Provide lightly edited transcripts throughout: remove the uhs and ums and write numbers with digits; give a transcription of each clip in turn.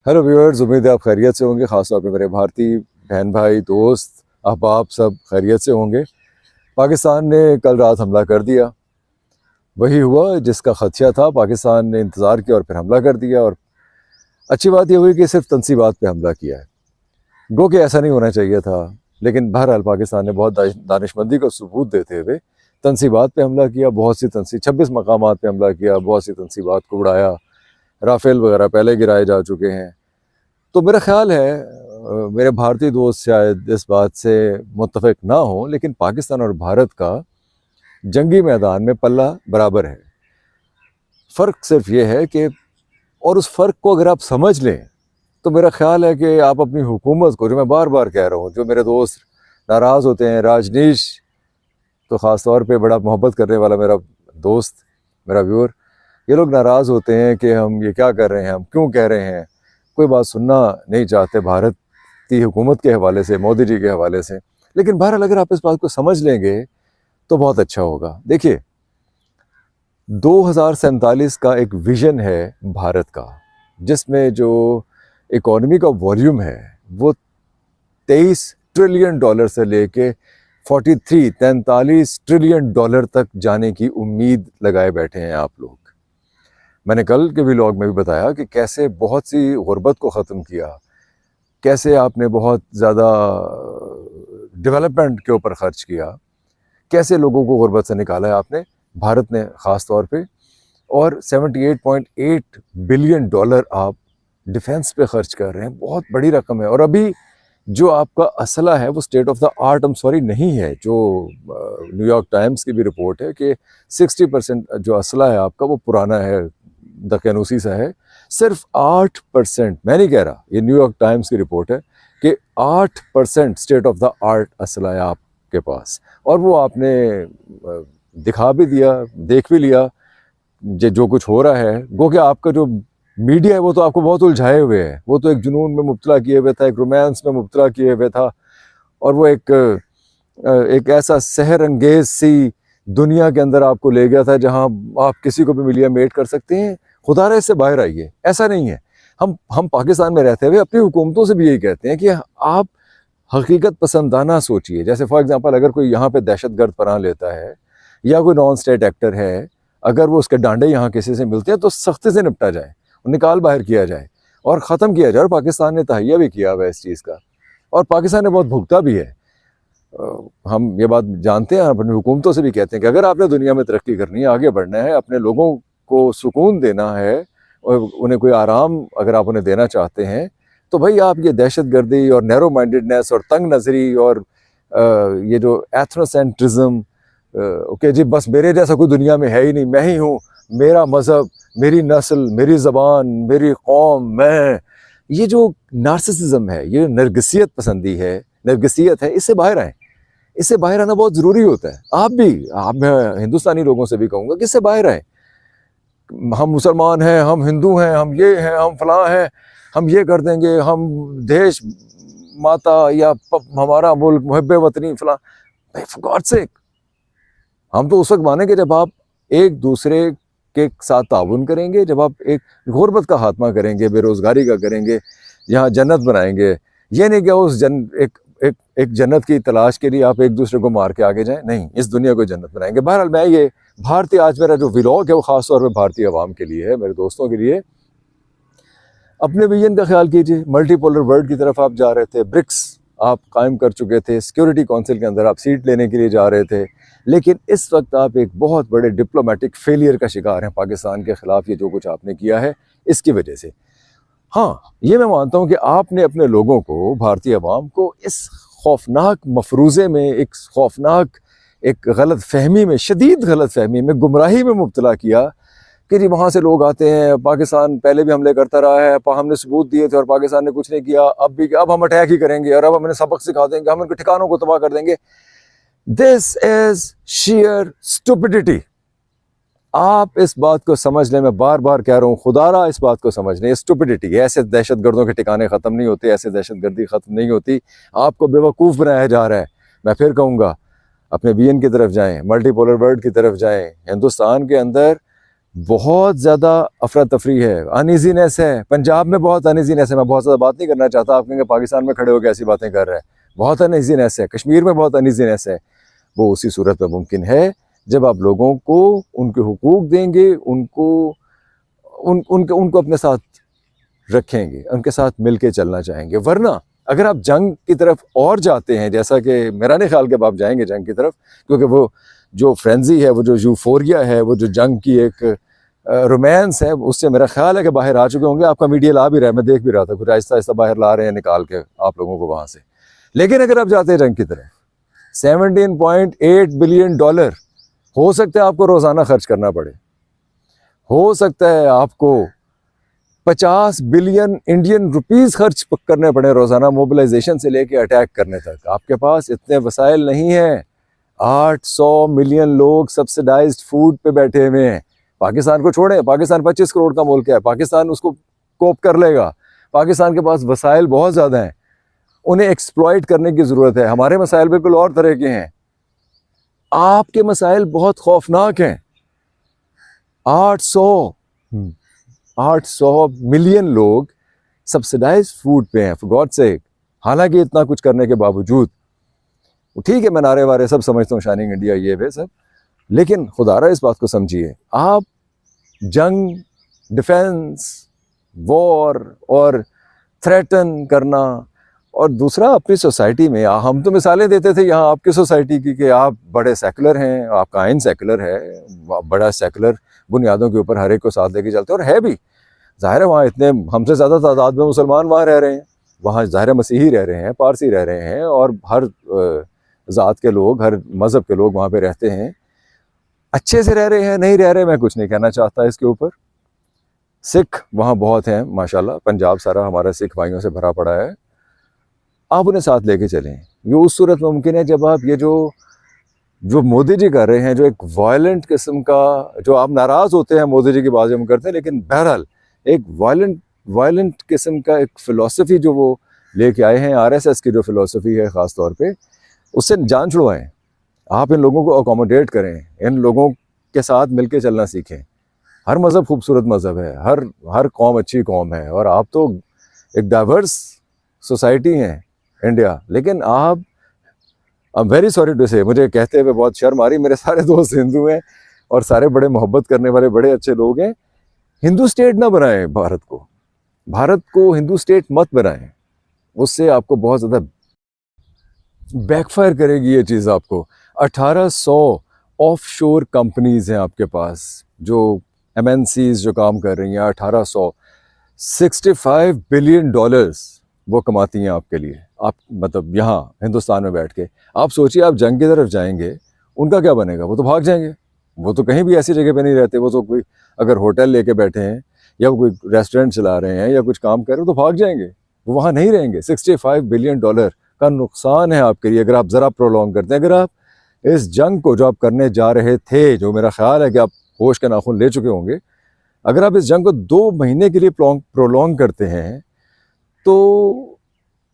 Hello viewers, उम्मीद है आप खैरियत से होंगे। ख़ासतौर पे मेरे भारतीय बहन भाई दोस्त अहबाब सब खैरियत से होंगे। पाकिस्तान ने कल रात हमला कर दिया। वही हुआ जिसका खदशा था। पाकिस्तान ने इंतज़ार किया और फिर हमला कर दिया। और अच्छी बात यह हुई कि सिर्फ तनसीबात पे हमला किया है। गो कि ऐसा नहीं होना चाहिए था, लेकिन बहरहाल पाकिस्तान ने बहुत दानिशमंदी का सबूत देते हुए तनसीबात पे हमला किया। बहुत सी 26 मकामात पे हमला किया, बहुत सी तनसीबात को उड़ाया। राफेल वगैरह पहले गिराए जा चुके हैं। तो मेरा ख्याल है मेरे भारतीय दोस्त शायद इस बात से मुत्तफिक ना हो, लेकिन पाकिस्तान और भारत का जंगी मैदान में पल्ला बराबर है। फ़र्क सिर्फ ये है कि, और उस फ़र्क को अगर आप समझ लें तो मेरा ख्याल है कि आप अपनी हुकूमत को, जो मैं बार बार कह रहा हूँ, जो मेरे दोस्त नाराज़ होते हैं, राजनीश तो ख़ास तौर पे बड़ा मोहब्बत करने वाला मेरा दोस्त, मेरा व्यूअर, ये लोग नाराज़ होते हैं कि हम ये क्या कर रहे हैं, हम क्यों कह रहे हैं, कोई बात सुनना नहीं चाहते भारत की हुकूमत के हवाले से, मोदी जी के हवाले से। लेकिन बहरहाल अगर आप इस बात को समझ लेंगे तो बहुत अच्छा होगा। देखिए, 2047 का एक विज़न है भारत का, जिसमें जो इकॉनमी का वॉल्यूम है वो 23 ट्रिलियन डॉलर से लेके 43 ट्रिलियन डॉलर तक जाने की उम्मीद लगाए बैठे हैं आप लोग। मैंने कल के व्लॉग में भी बताया कि कैसे बहुत सी गुर्बत को ख़त्म किया, कैसे आपने बहुत ज़्यादा डेवलपमेंट के ऊपर ख़र्च किया, कैसे लोगों को गुर्बत से निकाला है आपने, भारत ने ख़ास तौर पे। और 78.8 बिलियन डॉलर आप डिफेंस पे ख़र्च कर रहे हैं, बहुत बड़ी रकम है। और अभी जो आपका असला है वो स्टेट ऑफ द आर्ट नहीं है। जो न्यूयॉर्क टाइम्स की भी रिपोर्ट है कि 60% जो असला है आपका वो पुराना है, दकियानूसी सा है। सिर्फ 8%, मैं नहीं कह रहा, ये न्यूयॉर्क टाइम्स की रिपोर्ट है कि 8% स्टेट ऑफ द आर्ट असला है आपके पास। और वो आपने दिखा भी दिया, देख भी लिया जो कुछ हो रहा है। गो कि आपका जो मीडिया है वो तो आपको बहुत उलझाए हुए है, वो तो एक जुनून में मुब्तला किए हुए था, एक रोमांस में मुब्तला किए हुए था। और वो एक ऐसा सहर अंगेज सी दुनिया के अंदर आपको ले गया था जहां आप किसी को भी मिलिया मेट कर सकते हैं। खुदा इससे बाहर आइए, ऐसा नहीं है। हम पाकिस्तान में रहते हुए अपनी हुकूमतों से भी यही कहते हैं कि आप हकीकत पसंदाना सोचिए। जैसे फॉर एग्जांपल, अगर कोई यहाँ पे दहशत गर्द पनाह लेता है या कोई नॉन स्टेट एक्टर है, अगर वो उसके डांडे यहाँ किसी से मिलते हैं तो सख्ती से निपटा जाए, निकाल बाहर किया जाए और ख़त्म किया जाए। और पाकिस्तान ने तहैया भी किया हुआ है इस चीज़ का, और पाकिस्तान ने बहुत भुगता भी है। हम ये बात जानते हैं, अपनी हुकूमतों से भी कहते हैं कि अगर आपने दुनिया में तरक्की करनी है, आगे बढ़ना है, अपने लोगों को सुकून देना है और उन्हें कोई आराम अगर आप उन्हें देना चाहते हैं, तो भाई आप ये दहशत गर्दी और नैरो माइंडेडनेस और तंग नज़री और ये जो एथनोसेंट्रिज्म, ओके जी, बस मेरे जैसा कोई दुनिया में है ही नहीं, मैं ही हूँ, मेरा मज़हब, मेरी नस्ल, मेरी ज़बान, मेरी कौम, मैं, ये जो नार्सिसिज्म है, ये नरगिसियत पसंदी है, नरगिसियत है, इससे बाहर आए। इससे बाहर आना बहुत ज़रूरी होता है। आप मैं हिंदुस्तानी लोगों से भी कहूँगा कि इससे बाहर आए। हम मुसलमान हैं, हम हिंदू हैं, हम ये हैं, हम फलां हैं, हम ये कर देंगे, हम देश माता या हमारा मुल्क मुहब्बे वतनी फलां। फॉर गॉड सेक, हम तो उस वक्त मानेंगे जब आप एक दूसरे के साथ ताउन करेंगे, जब आप एक गुर्बत का खात्मा करेंगे, बेरोज़गारी का करेंगे, यहाँ जन्नत बनाएंगे। ये नहीं कि उस एक जन्नत की तलाश के लिए आप एक दूसरे को मार के आगे जाएं, नहीं, इस दुनिया को जन्नत बनाएंगे। बहरहाल मैं ये भारतीय, आज मेरा जो व्लॉग है वो ख़ास तौर पर भारतीय अवाम के लिए है, मेरे दोस्तों के लिए। अपने विजन का ख्याल कीजिए। मल्टीपोलर वर्ल्ड की तरफ आप जा रहे थे, ब्रिक्स आप कायम कर चुके थे, सिक्योरिटी काउंसिल के अंदर आप सीट लेने के लिए जा रहे थे, लेकिन इस वक्त आप एक बहुत बड़े डिप्लोमेटिक फेलियर का शिकार हैं पाकिस्तान के ख़िलाफ़। ये जो कुछ आपने किया है इसकी वजह से, हाँ, ये मैं मानता हूँ कि आपने अपने लोगों को, भारतीय अवाम को, इस खौफनाक मफरूज़े में, एक खौफनाक एक गलत फहमी में, शदीद गलत फहमी में, गुमराही में मुब्तला किया कि जी वहाँ से लोग आते हैं, पाकिस्तान पहले भी हमले करता रहा है, हमने सबूत दिए थे और पाकिस्तान ने कुछ नहीं किया, अब हम अटैक ही करेंगे और अब हम इन्हें सबक सिखा देंगे, हम इनके ठिकानों को तबाह कर देंगे। This is share stupidity. आप इस बात को समझ लें, मैं बार बार कह रहा हूँ, खुदारा इस बात को समझ लें, स्टुपिडिटी। ऐसे दहशत गर्दों के ठिकाने ख़त्म नहीं होते, ऐसे दहशत गर्दी ख़त्म नहीं होती, आपको बेवकूफ़ बनाया जा रहा है। मैं फिर कहूँगा, अपने विजन की तरफ जाएं, मल्टीपोलर वर्ल्ड की तरफ जाएं। हिंदुस्तान के अंदर बहुत ज़्यादा अफरा तफरी है, अनईजीनेस है। पंजाब में बहुत अनईजीनेस है। मैं बहुत ज़्यादा बात नहीं करना चाहता, आप कहेंगे पाकिस्तान में खड़े होकर ऐसी बातें कर रहे हैं। बहुत अनईजीनेस है, कश्मीर में बहुत अनईजीनेस है। वो उसी सूरत में मुमकिन है जब आप लोगों को उनके हुकूक देंगे, उनको अपने साथ रखेंगे, उनके साथ मिलके चलना चाहेंगे। वरना अगर आप जंग की तरफ और जाते हैं, जैसा कि मेरा नहीं ख्याल कि आप जाएंगे जंग की तरफ, क्योंकि वो जो फ्रेंजी है, वो जो यूफोरिया है, वो जो जंग की एक रोमांस है, उससे मेरा ख्याल है कि बाहर आ चुके होंगे। आपका मीडिया ला भी रहा है, मैं देख भी रहा था, कुछ आहिस्ता आहिस्ता बाहर ला रहे हैं निकाल के आप लोगों को वहाँ से। लेकिन अगर आप जाते हैं जंग की तरफ, 17.8 बिलियन डॉलर हो सकता है आपको रोज़ाना खर्च करना पड़े। हो सकता है आपको 50 बिलियन इंडियन रुपीस खर्च करने पड़े रोज़ाना, मोबिलाइजेशन से लेके अटैक करने तक। आपके पास इतने वसाइल नहीं हैं। 800 मिलियन लोग सब्सिडाइज्ड फूड पे बैठे हुए हैं। पाकिस्तान को छोड़ें, पाकिस्तान 25 करोड़ का मुल्क है, पाकिस्तान उसको कोप कर लेगा। पाकिस्तान के पास वसाइल बहुत ज़्यादा हैं, उन्हें एक्सप्लॉइट करने की ज़रूरत है। हमारे मसाइल बिल्कुल और तरह के हैं, आपके मसाइल बहुत खौफनाक हैं। 800 मिलियन लोग सब्सिडाइज्ड फूड पे हैं, फॉर गॉड सेक। हालांकि इतना कुछ करने के बावजूद, ठीक है मैं नारे वारे सब समझता हूँ, शाइनिंग इंडिया ये वे सब, लेकिन खुदारा इस बात को समझिए, आप जंग, डिफेंस, वॉर और थ्रेटन करना, और दूसरा अपनी सोसाइटी में, हम तो मिसालें देते थे यहाँ आपकी सोसाइटी की कि आप बड़े सेकुलर हैं, आपका आइन सेकुलर है, बड़ा सेकुलर बुनियादों के ऊपर हर एक को साथ लेके चलते हैं, और है भी। ज़ाहिर है वहाँ इतने हमसे ज़्यादा तादाद में मुसलमान वहाँ रह रहे हैं, वहाँ ज़ाहिर मसीही रह रहे हैं, पारसी रह रहे हैं, और हर ज़ात के लोग, हर मज़हब के लोग वहाँ पे रहते हैं। अच्छे से रह रहे हैं, नहीं रह रहे, मैं कुछ नहीं कहना चाहता इसके ऊपर। सिख वहाँ बहुत हैं माशाल्लाह, पंजाब सारा हमारा सिख भाइयों से भरा पड़ा है। आप उन्हें साथ लेके चलें। ये उस सूरत में मुमकिन है जब आप ये जो मोदी जी कर रहे हैं, जो एक वायलेंट किस्म का, जो आप नाराज़ होते हैं मोदी जी की बात हम करते हैं, लेकिन बहरहाल एक वायलेंट किस्म का एक फ़िलासफ़ी जो वो लेके आए हैं, आरएसएस की जो फ़िलासफ़ी है ख़ास तौर पे, उससे जान छुड़वाएं। आप इन लोगों को अकोमोडेट करें, इन लोगों के साथ मिलके चलना सीखें। हर मज़हब खूबसूरत मज़हब है, हर कौम अच्छी कौम है, और आप तो एक डाइवर्स सोसाइटी हैं इंडिया। लेकिन आप, I am very sorry to say, मुझे कहते हुए बहुत शर्म आ रही, मेरे सारे दोस्त हिंदू हैं और सारे बड़े मोहब्बत करने वाले बड़े अच्छे लोग हैं। हिंदू स्टेट ना बनाएं भारत को हिंदू स्टेट मत बनाएं, उससे आपको बहुत ज़्यादा बैकफायर करेगी ये चीज़ आपको। 1800 ऑफशोर कंपनीज़ हैं आपके पास, जो MNCs जो काम कर रही हैं, 1800, 65 बिलियन डॉलर्स वो कमाती हैं आपके लिए। आप मतलब यहाँ हिंदुस्तान में बैठ के आप सोचिए, आप जंग की तरफ जाएंगे, उनका क्या बनेगा? वो तो भाग जाएंगे, वो तो कहीं भी ऐसी जगह पे नहीं रहते। वो तो कोई अगर होटल लेके बैठे हैं या कोई रेस्टोरेंट चला रहे हैं या कुछ काम कर रहे हैं तो भाग जाएंगे, वो वहाँ नहीं रहेंगे। 65 बिलियन डॉलर का नुकसान है आपके लिए अगर आप ज़रा प्रोलॉन्ग करते हैं। अगर आप इस जंग को जो आप करने जा रहे थे, जो मेरा ख्याल है कि आप होश के नाखून ले चुके होंगे, अगर आप इस जंग को 2 महीने के लिए प्रोलॉन्ग करते हैं तो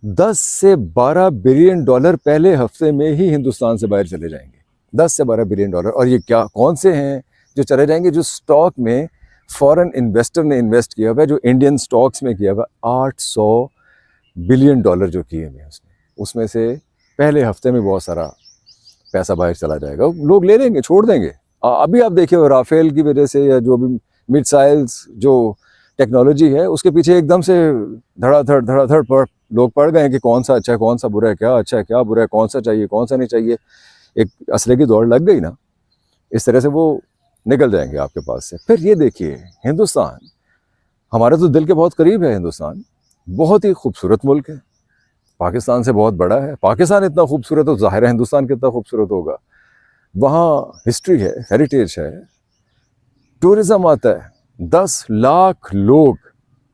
10 से 12 बिलियन डॉलर पहले हफ्ते में ही हिंदुस्तान से बाहर चले जाएंगे। 10 से 12 बिलियन डॉलर। और ये क्या, कौन से हैं जो चले जाएंगे? जो स्टॉक में फॉरेन इन्वेस्टर ने इन्वेस्ट किया हुआ है, जो इंडियन स्टॉक्स में किया हुआ, 800 बिलियन डॉलर जो किए हुए हैं उसमें से पहले हफ्ते में बहुत सारा पैसा बाहर चला जाएगा। लोग ले लेंगे, छोड़ देंगे। अभी आप देखिए राफेल की वजह से या जो भी मिसाइल्स जो टेक्नोलॉजी है उसके पीछे एकदम से धड़ाधड़ लोग पड़ गए कि कौन सा अच्छा है, कौन सा बुरा है, क्या अच्छा है, क्या बुरा है, कौन सा चाहिए, कौन सा नहीं चाहिए। एक असले की दौड़ लग गई ना, इस तरह से वो निकल जाएंगे आपके पास से। फिर ये देखिए, हिंदुस्तान हमारे तो दिल के बहुत करीब है। हिंदुस्तान बहुत ही खूबसूरत मुल्क है, पाकिस्तान से बहुत बड़ा है। पाकिस्तान इतना खूबसूरत हो, जाहिर है हिंदुस्तान कितना खूबसूरत होगा। वहाँ हिस्ट्री है, हेरिटेज है, टूरिज़्म आता है। 10 लाख लोग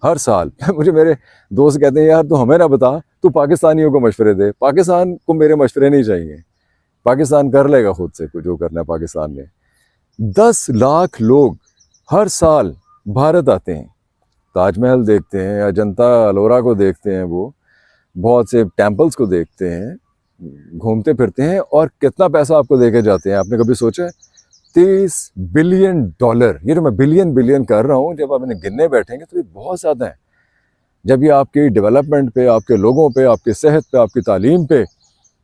हर साल मुझे मेरे दोस्त कहते हैं, यार तू हमें ना बता, तू पाकिस्तानियों को मशवरे दे। पाकिस्तान को मेरे मशवरे नहीं चाहिए, पाकिस्तान कर लेगा खुद से कुछ जो करना है पाकिस्तान में। 10 लाख लोग हर साल भारत आते हैं, ताजमहल देखते हैं, अजंता अलोरा को देखते हैं, वो बहुत से टेम्पल्स को देखते हैं, घूमते फिरते हैं, और कितना पैसा आपको देके जाते हैं? आपने कभी सोचा है? $35 बिलियन। ये जो मैं बिलियन बिलियन कर रहा हूँ, जब आप इन्हें गिनने बैठेंगे तो ये बहुत ज़्यादा है। जब ये आपकी डेवलपमेंट पे, आपके लोगों पे, आपकी सेहत पे, आपकी तालीम पे,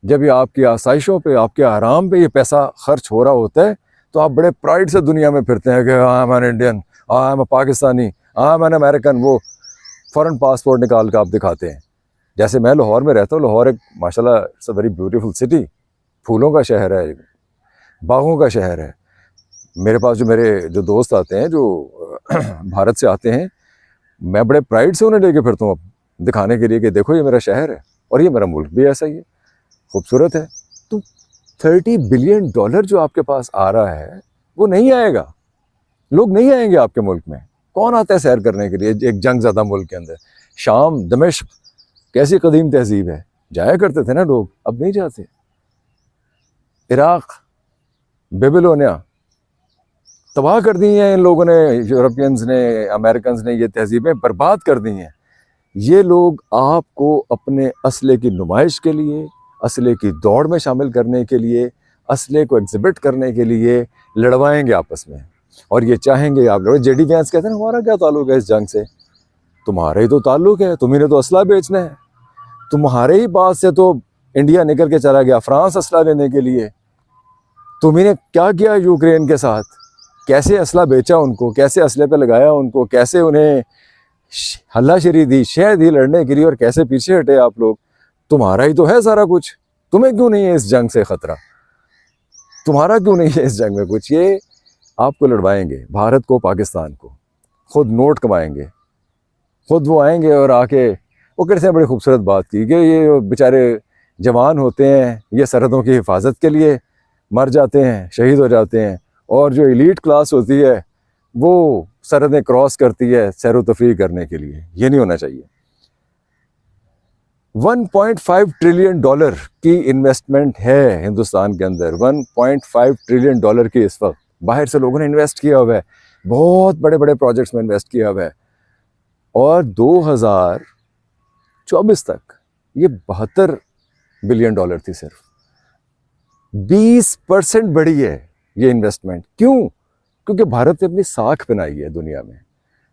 जब ये आपकी आसाइशों पे, आपके आराम पे ये पैसा खर्च हो रहा होता है, तो आप बड़े प्राइड से दुनिया में फिरते हैं कि I am an Indian, I am Pakistani, I am an American. वो फ़ॉरेन पासपोर्ट निकाल कर आप दिखाते हैं। जैसे मैं लाहौर में रहता हूँ, लाहौर एक माशाल्लाह it's a very beautiful city, फूलों का शहर है, बागों का शहर है। मेरे पास जो मेरे जो दोस्त आते हैं, जो भारत से आते हैं, मैं बड़े प्राइड से उन्हें लेके फिरता हूँ, अब दिखाने के लिए कि देखो ये मेरा शहर है और ये मेरा मुल्क भी ऐसा ही है, खूबसूरत है। तो $30 बिलियन जो आपके पास आ रहा है वो नहीं आएगा, लोग नहीं आएंगे आपके मुल्क में। कौन आता है सैर करने के लिए एक जंग ज़दा मुल्क के अंदर? शाम, दमिश्क कैसी कदीम तहजीब है, जाया करते थे ना लोग, अब नहीं जाते। इराक, बेबीलोनिया तबाह कर दी हैं इन लोगों ने, यूरोपियंस ने, अमेरिकन ने, ये तहजीबें बर्बाद कर दी हैं। ये लोग आपको अपने असले की नुमाइश के लिए, असले की दौड़ में शामिल करने के लिए, असले को एग्जिबिट करने के लिए लड़वाएंगे आपस में, और ये चाहेंगे आप लड़ो। जेडी वैंस कहते हैं हमारा क्या ताल्लुक है इस जंग से? तुम्हारा ही तो ताल्लुक है, तुम्ही ने तो असला बेचना है। तुम्हारे ही पास से तो इंडिया निकल के चला गया फ्रांस असला लेने के लिए। तुम्ही ने क्या किया यूक्रेन के साथ? कैसे असला बेचा उनको, कैसे असले पे लगाया उनको, कैसे उन्हें हल्लाशेरी दी, शह दी लड़ने के लिए, और कैसे पीछे हटे आप लोग? तुम्हारा ही तो है सारा कुछ, तुम्हें क्यों नहीं है इस जंग से खतरा? तुम्हारा क्यों नहीं है इस जंग में कुछ? ये आपको लड़वाएंगे, भारत को, पाकिस्तान को। खुद नोट कमाएंगे, खुद वो आएंगे और आके वो कहते हैं, बड़ी खूबसूरत बात की कि ये बेचारे जवान होते हैं, ये सरहदों की हिफाजत के लिए मर जाते हैं, शहीद हो जाते हैं, और जो एलीट क्लास होती है वो सरहदें क्रॉस करती है सैर तफरीह करने के लिए। ये नहीं होना चाहिए। $1.5 ट्रिलियन की इन्वेस्टमेंट है हिंदुस्तान के अंदर, $1.5 ट्रिलियन की इस वक्त बाहर से लोगों ने इन्वेस्ट किया हुआ है, बहुत बड़े बड़े प्रोजेक्ट्स में इन्वेस्ट किया हुआ है। और 2024 तक ये $72 बिलियन थी। सिर्फ 20% बढ़ी है ये इन्वेस्टमेंट। क्यों? क्योंकि भारत ने अपनी साख बनाई है दुनिया में,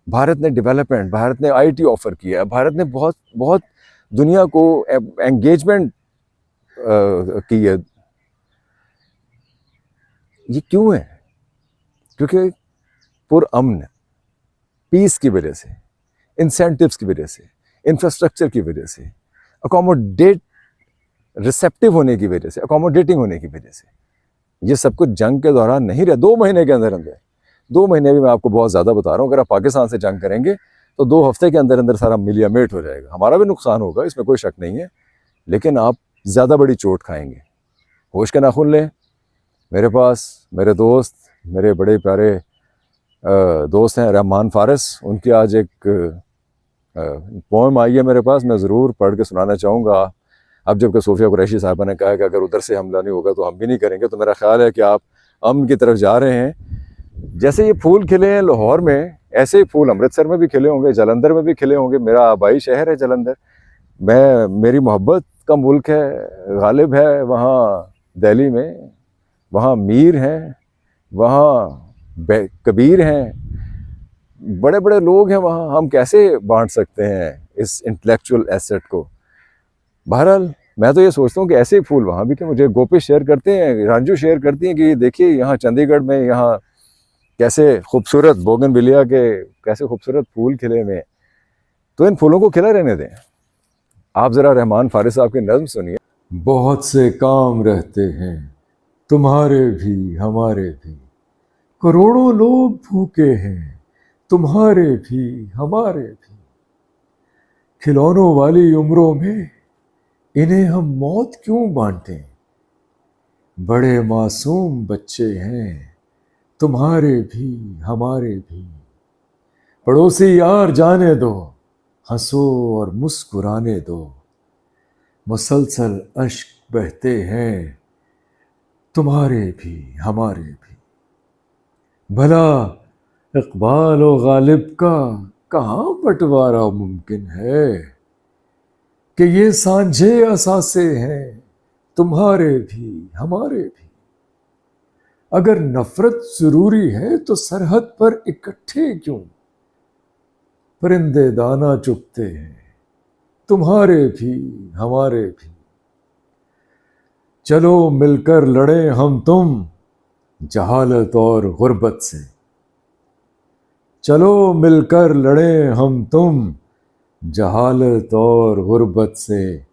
भारत ने डेवलपमेंट, भारत ने आईटी ऑफर किया है, भारत ने बहुत बहुत दुनिया को एंगेजमेंट की है। ये क्यों है? क्योंकि पुरअमन, पीस की वजह से, इंसेंटिव्स की वजह से, इंफ्रास्ट्रक्चर की वजह से, रिसेप्टिव होने की वजह से, अकोमोडेटिंग होने की वजह से। ये सब कुछ जंग के दौरान नहीं रहा, 2 महीने के अंदर अंदर, 2 महीने भी मैं आपको बहुत ज़्यादा बता रहा हूँ। अगर आप पाकिस्तान से जंग करेंगे तो 2 हफ्ते के अंदर अंदर सारा मिलियामेट हो जाएगा। हमारा भी नुकसान होगा, इसमें कोई शक नहीं है, लेकिन आप ज़्यादा बड़ी चोट खाएंगे। होश के नाखून लें। मेरे पास मेरे दोस्त, मेरे बड़े प्यारे दोस्त हैं रहमान फारिस, उनकी आज एक पोएम आई है मेरे पास, मैं ज़रूर पढ़ के सुनाना चाहूँगा। अब जबकि सोफिया कुरैशी साहबा ने कहा है कि अगर उधर से हमला नहीं होगा तो हम भी नहीं करेंगे, तो मेरा ख्याल है कि आप अमन की तरफ जा रहे हैं। जैसे ये फूल खिले हैं लाहौर में, ऐसे ही फूल अमृतसर में भी खिले होंगे, जलंधर में भी खिले होंगे। मेरा आबाई शहर है जलंधर, मेरी मोहब्बत का मुल्क है। गालिब है वहाँ दिल्ली में, वहाँ मीर हैं, वहाँ कबीर हैं, बड़े बड़े लोग हैं वहाँ। हम कैसे बांट सकते हैं इस इंटेलेक्चुअल एसेट को? बहरहाल मैं तो ये सोचता हूँ कि ऐसे ही फूल वहाँ भी थे। मुझे गोपी शेयर करते हैं, रांझू शेयर करती हैं कि देखिए यहाँ चंडीगढ़ में यहाँ कैसे खूबसूरत बोगनविलिया के कैसे खूबसूरत फूल खिले हुए। तो इन फूलों को खिला रहने दें। आप ज़रा रहमान फारिस साहब की नज़्म सुनिए। बहुत से काम रहते हैं तुम्हारे भी हमारे भी, करोड़ों लोग भूखे हैं तुम्हारे भी हमारे भी, खिलौनों वाली उम्रों में इन्हें हम मौत क्यों बांटें, बड़े मासूम बच्चे हैं तुम्हारे भी हमारे भी, पड़ोसी यार जाने दो हंसो और मुस्कुराने दो, मुसलसल अश्क बहते हैं तुम्हारे भी हमारे भी। भला इकबाल और गालिब का कहाँ बंटवारा मुमकिन है, कि ये सांझे असासे हैं तुम्हारे भी हमारे भी। अगर नफरत जरूरी है तो सरहद पर इकट्ठे क्यों? परिंदे दाना चुगते हैं, तुम्हारे भी हमारे भी। चलो मिलकर लड़े हम तुम जहालत और गुर्बत से। चलो मिलकर लड़े हम तुम जहालत और गुर्बत से।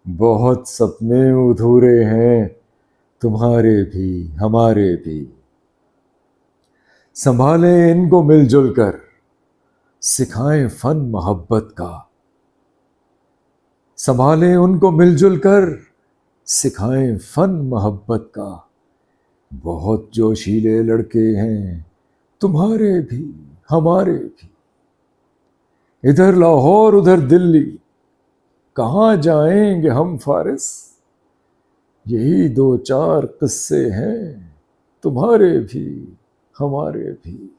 बहुत सपने अधूरे हैं, तुम्हारे भी हमारे भी। संभाले इनको मिलजुल कर, सिखाएं फन मोहब्बत का। संभाले उनको मिलजुल कर, सिखाएं फन मोहब्बत का। बहुत जोशीले लड़के हैं, तुम्हारे भी हमारे भी। इधर लाहौर उधर दिल्ली, कहाँ जाएंगे हम फारिस। यही दो चार किस्से हैं, तुम्हारे भी हमारे भी।